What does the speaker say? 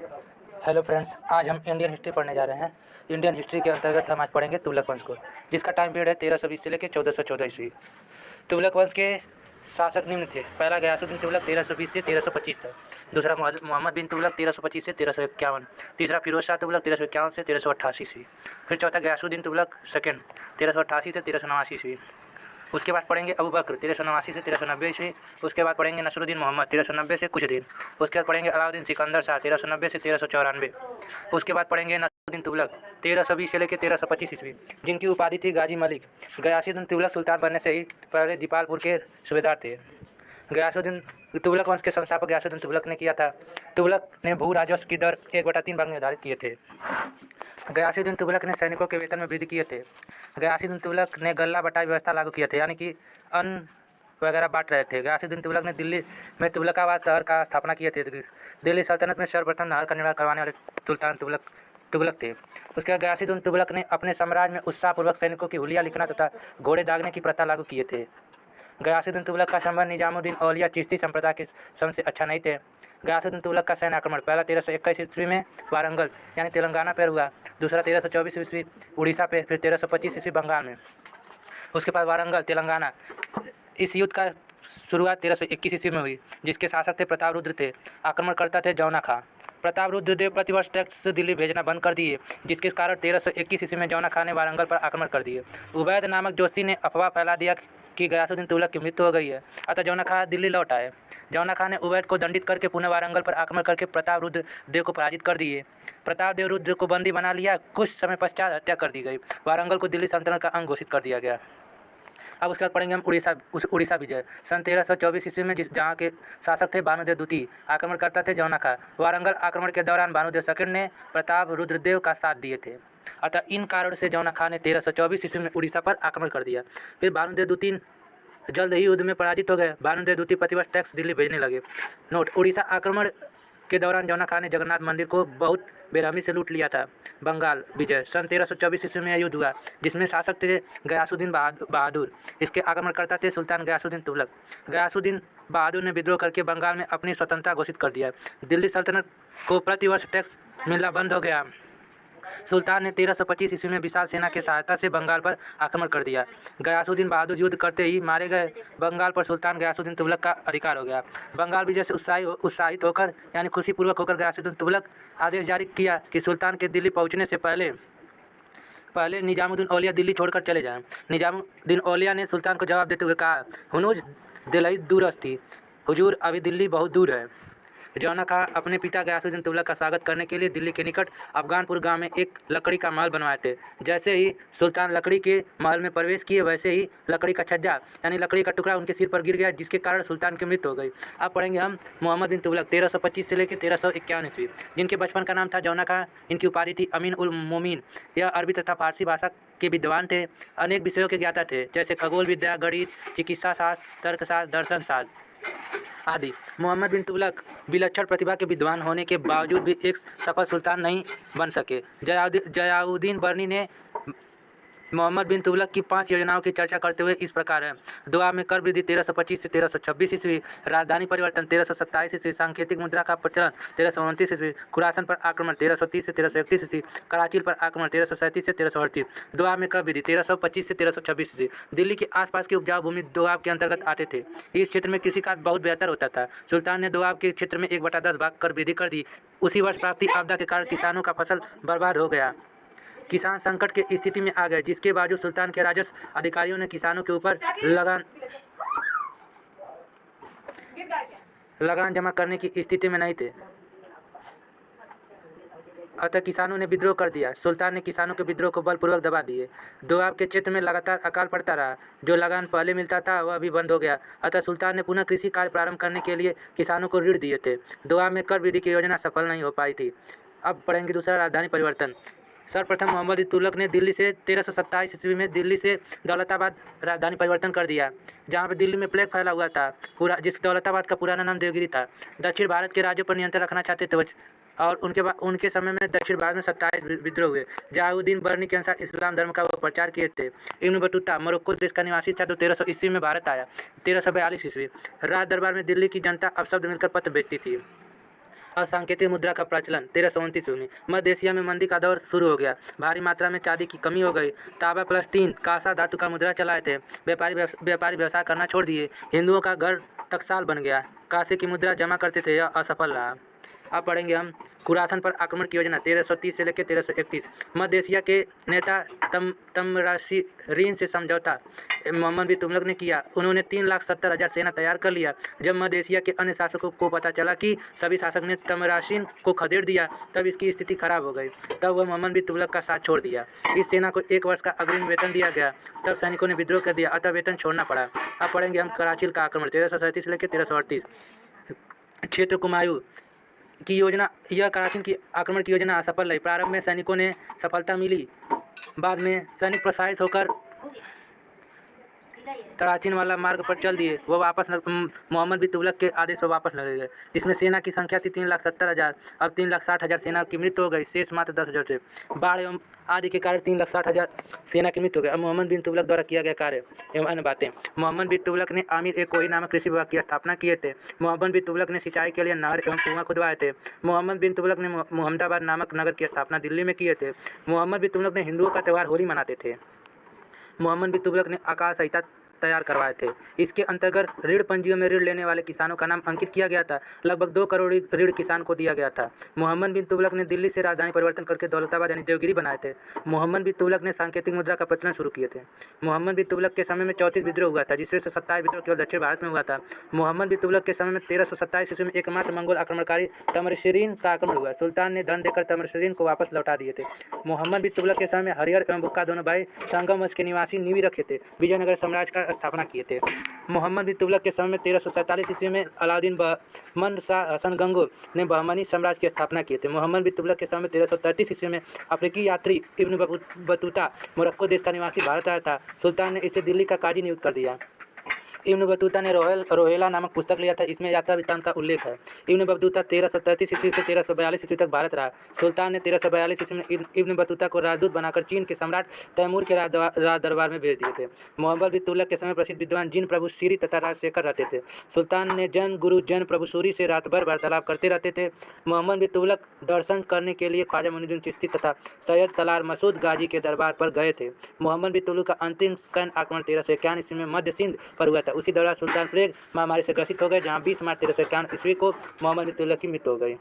Hello friends, आज हम Indian history पढ़ने जा रहे हैं। इंडियन हिस्ट्री के अंतर्गत हम आज पढ़ेंगे तुगलक वंश को, जिसका टाइम पीरियड है 1320 से लेकर 1414 ईस्वी। तुगलक वंश के शासक निम्न थे। पहला गयासुद्दीन तुगलक 1320 से 1325 तक। दूसरा मोहम्मद बिन तुगलक 1325 से 1351। तीसरा फिरोज शाह तुगलक 1351 से 1388 ईस्वी। फिर चौथा गयासुद्दीन तुगलक सेकेंड 1388 से 1389 ईस्वी। उसके बाद पढ़ेंगे अबू बकर 1389 से 1390 ईस्वी। उसके बाद पढ़ेंगे नसरुद्दीन मोहम्मद 1390 से कुछ दिन। उसके बाद पढ़ेंगे अलाउद्दीन सिकंदर शाह 1390 से 1394। उसके बाद पढ़ेंगे नसरुद्दीन तुगलक 1320 से लेकर 1325 ईस्वी, जिनकी उपाधि थी गाजी मलिक। गयासुद्दीन तुगलक सुल्तान बनने से ही पहले दीपालपुर के सूबेदार थे। गयासुद्दीन तुगलक वंश के संस्थापक गयासुद्दीन तुगलक ने किया था। तुगलक ने भू राजस्व की दर 1/3 भाग निर्धारित किए थे। गयासुद्दीन तुगलक ने सैनिकों के वेतन में वृद्धि किए थे। गयासुद्दीन तुगलक ने गल्ला बटाई व्यवस्था लागू किए थे, यानी कि अन्न वगैरह बांट रहे थे। गयासुद्दीन तुगलक ने दिल्ली में तुगलकाबाद शहर का स्थापना किए थे। दिल्ली सल्तनत में सर्वप्रथम नहर का निर्माण करवाने वाले सुल्तान तुगलक थे। उसके बाद गयासुद्दीन तुगलक ने अपने साम्राज्य में उत्साहपूर्वक सैनिकों की हुलिया लिखना तथा घोड़े दागने की प्रथा लागू किए थे। गयासुद्दीन तुगलक का संबंध निजामुद्दीन औलिया चिश्ती संप्रदाय के संघ से अच्छा नहीं थे। गयासुद्दीन तुगलक का सैन्य आक्रमण पहला 1321 ईस्वी में वारंगल यानी तेलंगाना पर हुआ। दूसरा 1324 ईस्वी उड़ीसा पे, फिर 1325 ईस्वी बंगाल में। उसके बाद वारंगल तेलंगाना। इस युद्ध का शुरुआत 1321 ईस्वी में हुई, जिसके शासक थे प्रताप रुद्र थे। आक्रमणकर्ता थे जौना खां। प्रताप रुद्रदेव प्रतिवर्ष टैक्स दिल्ली भेजना बंद कर दिए, जिसके कारण 1321 ईस्वी में जौना खां ने वारंगल पर आक्रमण कर दिए। उबैद नामक जोशी ने अफवाह फैला दिया कि गयासुद्दीन तुगलक की मृत्यु हो गई है, अतः जौना खां दिल्ली लौट आए। जौना खां ने उबैद को दंडित करके पुनः वारंगल पर आक्रमण करके प्रताप रुद्र देव को पराजित कर दिए। प्रताप देव रुद्र को बंदी बना लिया। कुछ समय पश्चात हत्या कर दी गई। वारंगल को दिल्ली सल्तनत का अंग घोषित कर दिया गया। अब उसके बाद पढ़ेंगे हम उड़ीसा विजय सन 1324 ईस्वी में, जहाँ के शासक थे भानुदेव द्वितीय। आक्रमणकर्ता थे जौना खां। वारंगल आक्रमण के दौरान भानुदेव सेकंड ने प्रताप रुद्रदेव का साथ दिए थे, अतः इन कारणों से जौना खां ने 1324 ईस्वी में उड़ीसा पर आक्रमण कर दिया। फिर भानुदेव द्वितीय जल्द ही युद्ध में पराजित हो गए। भानुदेव द्वितीय प्रतिवर्ष टैक्स दिल्ली भेजने लगे। नोट: उड़ीसा आक्रमण के दौरान जौना खां ने जगन्नाथ मंदिर को बहुत बेरहमी से लूट लिया था। बंगाल विजय सन 1324 ईस्वी में यह युद्ध हुआ, जिसमें शासक थे गयासुद्दीन बहादुर। इसके आक्रमणकर्ता थे सुल्तान गयासुद्दीन तुगलक। गयासुद्दीन बहादुर ने विद्रोह करके बंगाल में अपनी स्वतंत्रता घोषित कर दिया। दिल्ली सल्तनत को प्रतिवर्ष टैक्स मिलना बंद हो गया। सुल्तान ने 1325 ईस्वी में विशाल सेना की सहायता से बंगाल पर आक्रमण कर दिया। गयासुद्दीन बहादुर युद्ध करते ही मारे गए। बंगाल पर सुल्तान गयासुद्दीन तुगलक का अधिकार हो गया। बंगाल विजय से उत्साहित होकर यानी खुशीपूर्वक होकर गयासुद्दीन तुगलक आदेश जारी किया कि सुल्तान के दिल्ली पहुंचने से पहले निजामुद्दीन औलिया दिल्ली छोड़कर चले जाएं। निजामुद्दीन औलिया ने सुल्तान को जवाब देते हुए कहा, हुनूज दिल्ली दूरस्थी, हुजूर अभी दिल्ली बहुत दूर है। जौना खां अपने पिता गयासुद्दीन तुगलक का स्वागत करने के लिए दिल्ली के निकट अफगानपुर गांव में एक लकड़ी का महल बनवाए थे। जैसे ही सुल्तान लकड़ी के महल में प्रवेश किए, वैसे ही लकड़ी का छज्जा यानी लकड़ी का टुकड़ा उनके सिर पर गिर गया, जिसके कारण सुल्तान की मृत्यु हो गई। अब पढ़ेंगे हम मोहम्मद बिन तुगलक 1325 से लेकर 1351 ईस्वी, जिनके बचपन का नाम था जौना खां। इनकी उपाधि थी अमीन उल मोमिन। यह अरबी तथा फारसी भाषा के विद्वान थे। अनेक विषयों के ज्ञाता थे, जैसे खगोल विद्या, गणित, चिकित्सा शास्त्र, तर्कशास्त्र, दर्शन शास्त्र आदि। मोहम्मद बिन तुगलक विलक्षण प्रतिभा के विद्वान होने के बावजूद भी एक सफल सुल्तान नहीं बन सके। जयाउद्दीन बर्नी ने मोहम्मद बिन तुगलक की 5 योजनाओं की चर्चा करते हुए इस प्रकार है: दुआ में कर वृद्धि 1325 से 1326 ईस्वी, राजधानी परिवर्तन 1327 ईस्वी, सांकेतिक मुद्रा का प्रचलन 1329 ईस्वी, खुरासन पर आक्रमण 1330 से 1331 ईस्वी, कराची पर आक्रमण 1337 से 1338, दुआ में कर वृद्धि 1325 से 1326 ईस्वी। दिल्ली के आसपास की उपजाऊ भूमि दोआब के अंतर्गत आते थे। इस क्षेत्र में कृषि कार्य बहुत बेहतर होता था। सुल्तान ने दोआब के क्षेत्र में 1/10 भाग कर वृद्धि कर दी। उसी वर्ष प्राकृतिक आपदा के कारण किसानों का फसल बर्बाद हो गया। किसान संकट की स्थिति में आ गए, जिसके बावजूद सुल्तान के राजस्व अधिकारियों ने किसानों के ऊपर लगान जमा करने की स्थिति में नहीं थे, अतः किसानों ने विद्रोह कर दिया। सुल्तान ने किसानों के विद्रोह को बलपूर्वक दबा दिए। दोआब के क्षेत्र में लगातार अकाल पड़ता रहा। जो लगान पहले मिलता था वह भी बंद हो गया, अतः सुल्तान ने पुनः कृषि कार्य प्रारंभ करने के लिए किसानों को ऋण दिए थे। दोआब में कर वृद्धि की योजना सफल नहीं हो पाई थी। अब पढ़ेंगे दूसरा, राजधानी परिवर्तन। सर्वप्रथम मोहम्मद बिन तुगलक ने दिल्ली से 1327 ईस्वी में दिल्ली से दौलताबाद राजधानी परिवर्तन कर दिया, जहाँ पर दिल्ली में प्लेग फैला हुआ था। जिस दौलताबाद का पुराना नाम देवगिरी था। दक्षिण भारत के राज्यों पर नियंत्रण रखना चाहते थे और उनके समय में दक्षिण भारत में 27 विद्रोह हुए। जयाउद्दीन बर्नी के अनुसार इस्लाम धर्म का वो प्रचार किए थे। इब्न बतूता मोरक्को देश का निवासी था, जो 1300 ईस्वी में भारत आया। 1342 ईस्वी राज दरबार में दिल्ली की जनता अपशब्द मिलकर पत्र भेजती थी। और सांकेतिक मुद्रा का प्रचलन 1329 ईस्वी में। मध्य एशिया में मंदी का दौर शुरू हो गया। भारी मात्रा में चांदी की कमी हो गई। तांबा प्लस टीन कांसा धातु का मुद्रा चलाए थे। व्यापारी व्यवसाय करना छोड़ दिए। हिंदुओं का घर टकसाल बन गया। कांसे की मुद्रा जमा करते थे, यह असफल रहा। अब पढ़ेंगे हम खुरासन पर आक्रमण की योजना 1330 से लेकर 1331। मध्य एशिया के नेता तमराशिरीन से समझौता मोहम्मद बिन तुगलक ने किया। उन्होंने 3,70,000 सेना तैयार कर लिया। जब मध्य एशिया के अन्य शासकों को पता चला कि सभी शासक ने तमराशिन को खदेड़ दिया, तब इसकी स्थिति खराब हो गई। तब वह मोहम्मद बिन तुगलक का साथ छोड़ दिया। इस सेना को 1 वर्ष का अग्रिम वेतन दिया गया। तब सैनिकों ने विद्रोह कर दिया, अतः वेतन छोड़ना पड़ा। अब पढ़ेंगे हम कराचिल का आक्रमण 1337 से लेकर 1338। क्षेत्र कुमायूं की योजना, यह कराची की आक्रमण की योजना असफल रही। प्रारंभ में सैनिकों ने सफलता मिली, बाद में सैनिक प्रसारित होकर कराचीन वाला मार्ग पर चल दिए। वह मोहम्मद बिन तुगलक के आदेश पर वापस लगे गए, जिसमें सेना की संख्या थी 3,70,000। अब 3,60,000 सेना की मृत्यु हो गई, शेष मात्र 10,000 थे। बाढ़ एवं आदि के कारण 3,60,000 सेना की मृत्यु हो गई। अब मोहम्मद बिन तुगलक द्वारा किया गया कार्य एवं अन्य बातें। मोहम्मद बिन तुगलक ने आमिर-ए-कोही नामक कृषि विभाग की स्थापना किए थे। मोहम्मद बिन तुगलक ने सिंचाई के लिए नहर एवं कुआं खुदवाए थे। मोहम्मद बिन तुगलक ने मोहम्मदाबाद नामक नगर की स्थापना दिल्ली में किए थे। मोहम्मद बिन तुगलक ने हिंदुओं का त्यौहार होली मनाते थे। मोहम्मद बिन तुगलक ने आकाश संहिता तैयार करवाए थे। इसके अंतर्गत ऋण पंजियों में ऋण लेने वाले किसानों का नाम अंकित किया गया था। लगभग 2 करोड़ ऋण किसान को दिया गया था। मोहम्मद बिन तुगलक ने दिल्ली से राजधानी परिवर्तन करके दौलताबाद यानी देवगिरी बनाए थे। मोहम्मद बिन तुगलक ने सांकेतिक मुद्रा का प्रचलन शुरू किए थे। मोहम्मद बिन तुगलक के समय में 34 विद्रोह हुआ था, जिसमें से 27 विद्रोह केवल दक्षिण भारत में हुआ था। मोहम्मद बिन तुगलक के समय में 1327 ईस्वी में एकमात्र मंगोल आक्रमणकारी तमरशिरीन का आक्रमण हुआ। सुल्तान ने धन देकर तमरशिरीन को वापस लौटा दिए थे। मोहम्मद बिन तुगलक के समय में हरिहर एवं बुक्का दोनों भाई संगम वंश के निवासी नीवी रखे थे, विजयनगर साम्राज्य का स्थापना किए थे। मोहम्मद बिन तुगलक के समय में 1347 ईस्वी में अलाउद्दीन बहमन शाह हसन गंगो ने बहमनी साम्राज्य की स्थापना किए थे। मोहम्मद बिन तुगलक के समय में 1333 ईस्वी में अफ्रीकी यात्री इब्न बतूता मोरक्को देश का निवासी भारत आया था। सुल्तान ने इसे दिल्ली का काजी नियुक्त कर दिया। इब्न बतूता ने रोहेला नामक पुस्तक लिया था, इसमें यात्रा वृत्तांत का उल्लेख है। इब्न बतूता 1333 ईस्वी से 1342 ईस्वी तक भारत रहा। सुल्तान ने 1342 ईस्वी में इब्न बतूता को राजदूत बनाकर चीन के सम्राट तैमूर के राज दरबार में भेज दिए थे। मोहम्मद बिन तुगलक के समय प्रसिद्ध विद्वान जिन प्रभु सूरी तथा राजशेखर रहते थे। सुल्तान ने जैन गुरु जैन प्रभु सूरी से रात भर वार्तालाप करते रहते थे। मोहम्मद बिन तुगलक दर्शन करने के लिए ख्वाजा मुइनुद्दीन चिश्ती तथा सैयद सलार मसूद गाजी के दरबार पर गए थे। मोहम्मद बिन तुगलक का अंतिम सैन्य आक्रमण 1351 ईस्वी में मध्य सिंध पर हुआ था। उसी दौरान सुल्तान प्लेग महामारी से ग्रसित हो गए, जहां 20 मार्च 1351 ईस्वी को मोहम्मद बिन तुगलक की मृत्यु हो गई।